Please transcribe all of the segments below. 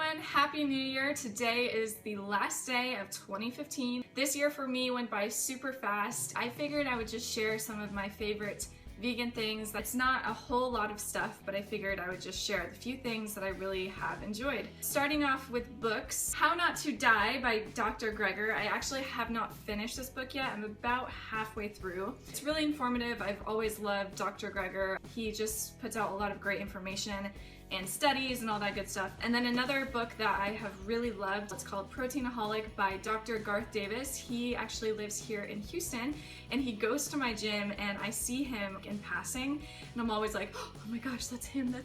everyone, Happy New Year! Today is the last day of 2015. This year for me went by super fast. I figured I would just share some of my favorite vegan things. It's not a whole lot of stuff, but I figured I would just share the few things that I really have enjoyed. Starting off with books, How Not to Die by Dr. Greger. I actually have not finished this book yet. I'm about halfway through. It's really informative. I've always loved Dr. Greger. He just puts out a lot of great information and studies and all that good stuff. And then another book that I have really loved, it's called Proteinaholic by Dr. Garth Davis. He actually lives here in Houston and he goes to my gym and I see him in passing and I'm always like, oh my gosh, that's him.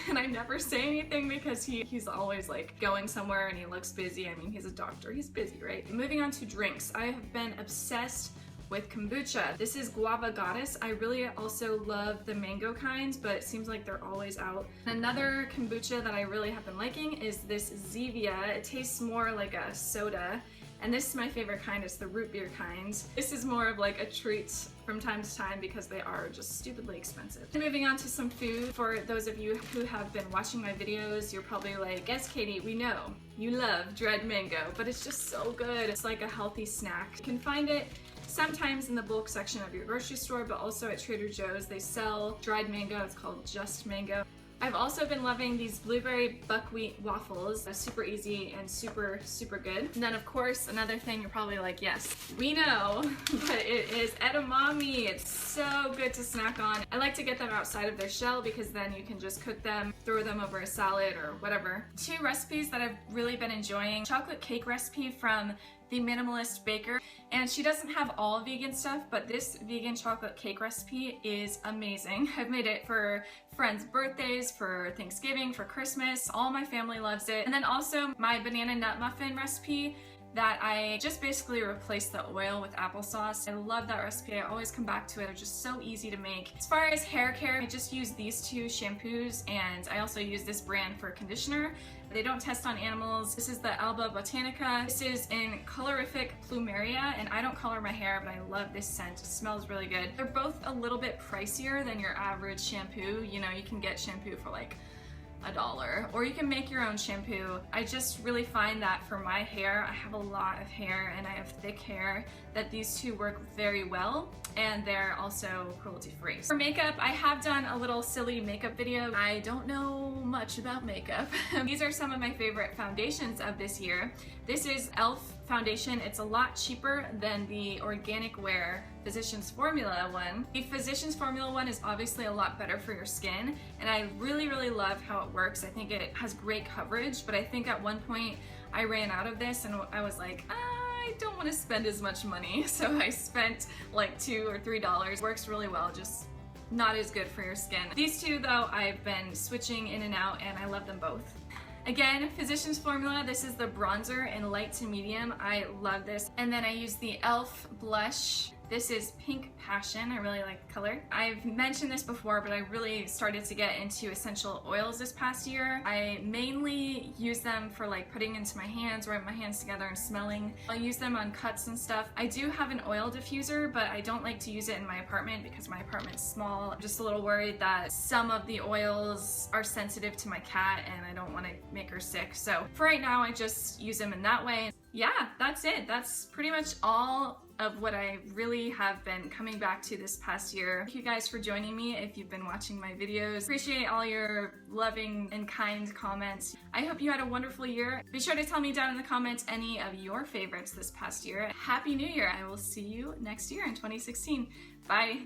And I never say anything because he's always like going somewhere and he looks busy. I mean, he's a doctor, he's busy, right? Moving on to drinks, I have been obsessed with kombucha. This is Guava Goddess. I really also love the mango kinds, but it seems like they're always out. Another kombucha that I really have been liking is this Zevia. It tastes more like a soda, and this is my favorite kind. It's the root beer kind. This is more of like a treat from time to time because they are just stupidly expensive. Moving on to some food. For those of you who have been watching my videos, you're probably like, yes, Katie, we know you love dried mango, but it's just so good. It's like a healthy snack. You can find it sometimes in the bulk section of your grocery store, but also at Trader Joe's. They sell dried mango. It's called Just Mango. I've also been loving these blueberry buckwheat waffles. They're super easy and super good. And then of course, another thing you're probably like, yes, we know, but it is edamame. It's so good to snack on. I like to get them outside of their shell because then you can just cook them, throw them over a salad or whatever. Two recipes that I've really been enjoying. Chocolate cake recipe from The Minimalist Baker, and she doesn't have all vegan stuff, but this vegan chocolate cake recipe is amazing. I've made it for friends' birthdays, for Thanksgiving, for Christmas. All my family loves it. And then also my banana nut muffin recipe that I just basically replaced the oil with applesauce. I love that recipe. I always come back to it. They're just so easy to make. As far as hair care, I just use these two shampoos and I also use this brand for conditioner. They don't test on animals. This is the Alba Botanica. This is in Colorific Plumeria, and I don't color my hair, but I love this scent. It smells really good. They're both a little bit pricier than your average shampoo. You know, you can get shampoo for like $1, or you can make your own shampoo. I just really find that for my hair, I have a lot of hair and I have thick hair, that these two work very well, and they're also cruelty free. For makeup, I have done a little silly makeup video. I don't know much about makeup. These are some of my favorite foundations of this year. This is e.l.f. foundation. It's a lot cheaper than the Organic Wear Physicians Formula one. The Physicians Formula one is obviously a lot better for your skin, and I really love how it works. I think it has great coverage, but I think at one point I ran out of this and I was like, I don't want to spend as much money, so I spent like $2 or $3. Works really well, just not as good for your skin. These two though, I've been switching in and out and I love them both. Again, Physicians Formula, this is the bronzer in light to medium. I love this. And then I use the e.l.f. blush. This is Pink Passion. I really like the color. I've mentioned this before, but I really started to get into essential oils this past year. I mainly use them for like putting into my hands, rubbing my hands together and smelling. I'll use them on cuts and stuff. I do have an oil diffuser, but I don't like to use it in my apartment because my apartment's small. I'm just a little worried that some of the oils are sensitive to my cat and I don't want to make her sick. So for right now, I just use them in that way. Yeah, that's it. That's pretty much all of what I really have been coming back to this past year. Thank you guys for joining me if you've been watching my videos. Appreciate all your loving and kind comments. I hope you had a wonderful year. Be sure to tell me down in the comments any of your favorites this past year. Happy New Year. I will see you next year in 2016. Bye.